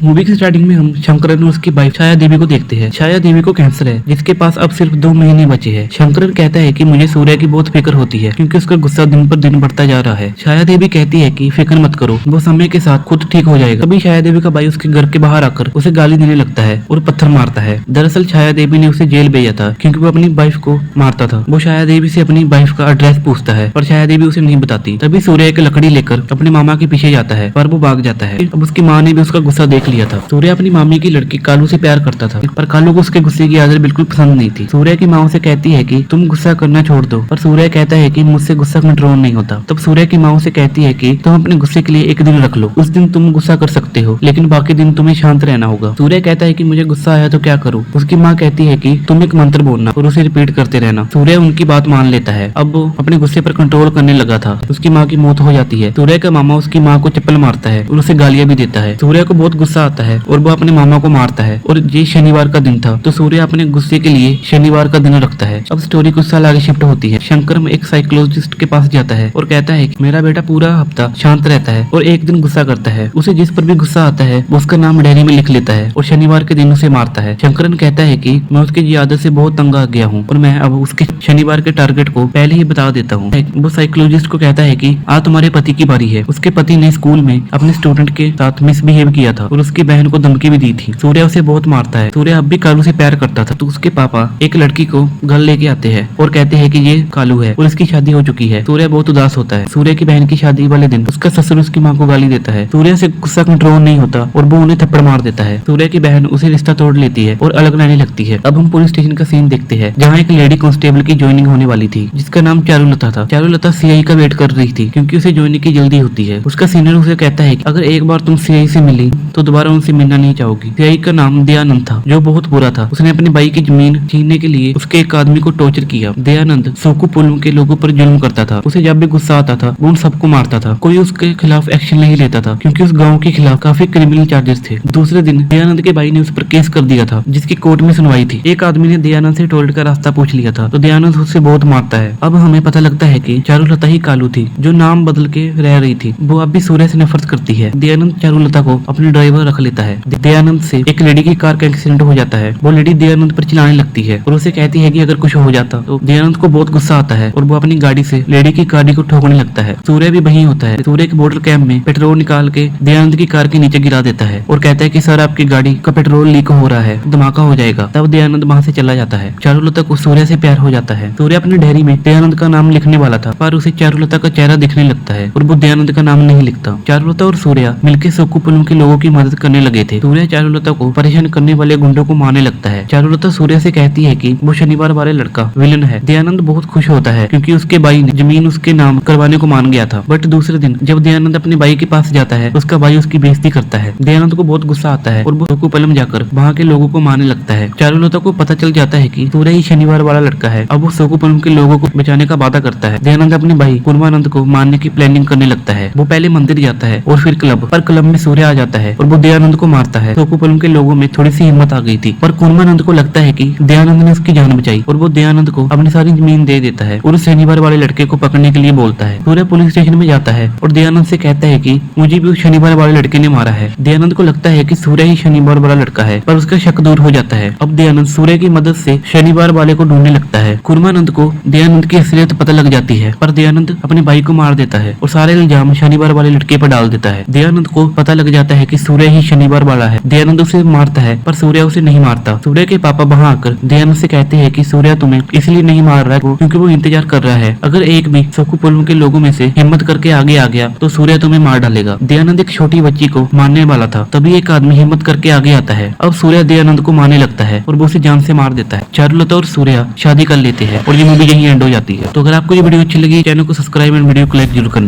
Movie की starting में हम शंकरन और उसकी वाइफ छाया देवी को देखते हैं। छाया देवी को कैंसर है जिसके पास अब सिर्फ 2 महीने बचे हैं। शंकरन कहता है कि मुझे सूर्या की बहुत फिक्र होती है क्योंकि उसका गुस्सा दिन पर दिन बढ़ता जा रहा है। छाया देवी कहती है कि फिक्र मत करो, वो समय के साथ खुद ठीक हो जाएगा। तभी छाया देवी का भाई उसके घर के बाहर आकर उसे गाली देने लगता है और पत्थर मारता है। दरअसल छाया देवी ने उसे जेल भेजा था क्योंकि वो अपनी वाइफ को मारता था। वो छाया देवी से अपनी वाइफ का एड्रेस पूछता है पर छाया देवी उसे नहीं बताती। तभी सूर्य एक लकड़ी लेकर अपने मामा के पीछे जाता है पर वो भाग जाता है। अब उसकी माँ ने भी उसका गुस्सा देख लिया था। सूर्य अपनी मामी की लड़की कालू से प्यार करता था पर कालू को उसके गुस्से की आदत बिल्कुल पसंद नहीं थी। सूर्य की माँ उसे कहती है कि तुम गुस्सा करना छोड़ दो पर सूर्य कहता है कि मुझसे गुस्सा कंट्रोल नहीं होता। तब सूर्य की माँ उसे कहती है कि तुम अपने गुस्से के लिए एक दिन रख लो, उस दिन तुम गुस्सा कर सकते हो लेकिन बाकी दिन तुम्हें शांत रहना होगा। सूर्य कहता है कि मुझे गुस्सा आया तो क्या करूँ। उसकी माँ कहती है कि तुम एक मंत्र बोलना और उसे रिपीट करते रहना। सूर्य उनकी बात मान लेता है। अब वो अपने गुस्से पर कंट्रोल करने लगा था। उसकी माँ की मौत हो जाती है। सूर्य का मामा उसकी माँ को चप्पल मारता है और उसे गालियां भी देता है। सूर्य को बहुत गुस्सा आता है और वो अपने मामा को मारता है। और ये शनिवार का दिन था तो सूर्य अपने गुस्से के लिए शनिवार का दिन रखता है। अब स्टोरी कुछ साल आगे शिफ्ट होती है। शंकर एक साइकोलॉजिस्ट के पास जाता है और कहता है कि मेरा बेटा पूरा हफ्ता शांत रहता है और एक दिन गुस्सा करता है। उसे जिस पर भी गुस्सा आता है वो उसका नाम डायरी में लिख लेता है और शनिवार के दिन उसे मारता है। शंकरन कहता है कि मैं उसकी ये आदत से बहुत तंग आ गया हूँ और मैं अब उसके शनिवार के टारगेट को पहले ही बता देता हूँ। वो साइकोलॉजिस्ट को कहता है कि आज तुम्हारे पति की बारी है। उसके पति ने स्कूल में अपने स्टूडेंट के साथ मिसबिहेव किया था और उसकी बहन को धमकी भी दी थी। सूर्य उसे बहुत मारता है। सूर्य अब भी कालू से प्यार करता था तो उसके पापा एक लड़की को घर लेके आते हैं और कहते हैं कि ये कालू है और इसकी शादी हो चुकी है। सूर्य बहुत उदास होता है। सूर्य की बहन की शादी वाले दिन उसका ससुर उसकी माँ को गाली देता है। सूर्य से गुस्सा कंट्रोल नहीं होता और वो उन्हें थप्पड़ मार देता है। सूर्य की बहन उसे रिश्ता तोड़ लेती है और अलग रहने लगती है। अब हम पुलिस स्टेशन का सीन देखते हैं जहाँ एक लेडी कांस्टेबल की ज्वाइनिंग होने वाली थी जिसका नाम चारुलता था। चारुलता सीआई का वेट कर रही थी क्योंकि उसे ज्वाइनिंग की जल्दी होती है। उसका सीनियर उसे कहता है कि अगर एक बार तुम सीआई से मिली तो दोबारा उनसे मिलना नहीं चाहोगी। सीआई का नाम दयानंद था जो बहुत बुरा था। उसने अपने भाई की जमीन छीनने के लिए उसके एक आदमी को टॉर्चर किया। दयानंद सोकुपुलम के लोगों पर जुल्म करता था। उसे जब भी गुस्सा आता था वो उन सबको मारता था। कोई उसके खिलाफ एक्शन नहीं लेता था क्योंकि उस गाँव के खिलाफ काफी क्रिमिनल चार्जेस थे। दूसरे दिन दयानंद के भाई ने उस पर केस कर दिया था जिसकी कोर्ट में सुनवाई थी। एक आदमी ने दयानंद से टॉयलेट का रास्ता पूछ लिया था तो दयानंद उससे बहुत मारता है। अब हमें पता लगता है कि चारुलता ही कालू थी जो नाम बदल के रह रही थी। वो अब भी सूर्य से नफरत करती है। दयानंद चारुलता को अपने ड्राइवर रख लेता है। दयानंद से एक लेडी की कार का एक्सीडेंट हो जाता है। वो लेडी दयानंद पर चिल्लाने लगती है और उसे कहती है कि अगर कुछ हो जाता तो दयानंद को बहुत गुस्सा आता है और वो अपनी गाड़ी से लेडी की गाड़ी को ठोकने लगता है। सूर्य भी वहीं होता है। सूर्य के बॉटल कैंप में पेट्रोल निकाल के दयानंद की कार के नीचे गिरा देता है और कहता है कि सर आपकी गाड़ी का पेट्रोल लीक हो रहा है, धमाका हो जाएगा। तब दयानंद वहाँ से चला जाता है। चारुलता को सूर्य से प्यार हो जाता है। सूर्य अपनी डायरी में दयानंद का नाम लिखने वाला था पर उसे चारुलता का चेहरा दिखने लगता है और वो दयानंद का नाम नहीं लिखता। चारुलता और सूर्य मिलकर सोकुपुलम के लोगों की मदद करने लगे थे। सूर्य चारुलता को परेशान करने वाले गुंडों को मारने लगता है। चारुलता सूर्य से कहती है कि वो शनिवार वाले लड़का विलन है। दयानंद बहुत खुश होता है क्योंकि उसके भाई ने जमीन उसके नाम करवाने को मान गया था। बट दूसरे दिन जब दयानंद अपने भाई के पास जाता है उसका भाई उसकी बेइज्जती करता है। दयानंद को बहुत गुस्सा आता है और वो सोकुपुलम जाकर वहाँ के लोगों को मारने लगता है। चारुलता को पता चल जाता है कि सूर्य ही शनिवार वाला लड़का है। अब वो सोकुपुलम के लोगों को बचाने का वादा करता है। दयानंद अपने भाई कुर्मानंद को मारने की प्लानिंग करने लगता है। वो पहले मंदिर जाता है और फिर क्लब, पर क्लब में सूर्य आ जाता है और वो दयानंद को मारता है। सोकुपुलम के लोगों में थोड़ी सी हिम्मत आ गई थी पर कुर्मानंद को लगता है कि दयानंद ने उसकी जान बचाई और वो दयानंद को अपनी सारी जमीन दे देता है और उस शनिवार वाले लड़के को पकड़ने के लिए बोलता है। सूर्य पुलिस स्टेशन में जाता है और दयानंद से कहता है कि मुझे भी उस शनिवार वाले लड़के ने मारा है। दयानंद को लगता है कि सूर्य ही शनिवार वाला लड़का है पर उसका शक दूर हो जाता है। अब दयानंद सूर्य की मदद से शनिवार वाले को ढूंढने लगता है। कुर्मानंद को दयानंद की असलियत पता लग जाती है पर दयानंद अपने भाई को मार देता है और सारे इल्जाम शनिवार वाले लड़के पर डाल देता है। दयानंद को पता लग जाता है कि सूर्य ही शनिवार वाला है। दयानंद उसे मारता है पर सूर्य उसे नहीं मारता। सूर्य के पापा वहाँ आकर दयानंद से कहते हैं कि सूर्य तुम्हें इसलिए नहीं मार रहा है क्योंकि वो इंतजार कर रहा है। अगर एक भी सोकुपुलम के लोगों में से हिम्मत करके आगे आ गया तो सूर्य तुम्हें मार डालेगा। दयानंद एक छोटी बच्ची को मारने वाला था तभी एक आदमी हिम्मत करके आगे आता है। अब सूर्य दयानंद को मारने लगता है और वो उसे जान से मार देता है। चारुलता और सूर्य शादी कर लेते हैं और ये मूवी यहीं एंड हो जाती है। तो अगर आपको ये वीडियो अच्छी लगी चैनल को सब्सक्राइब एंड वीडियो को लाइक जरूर करना।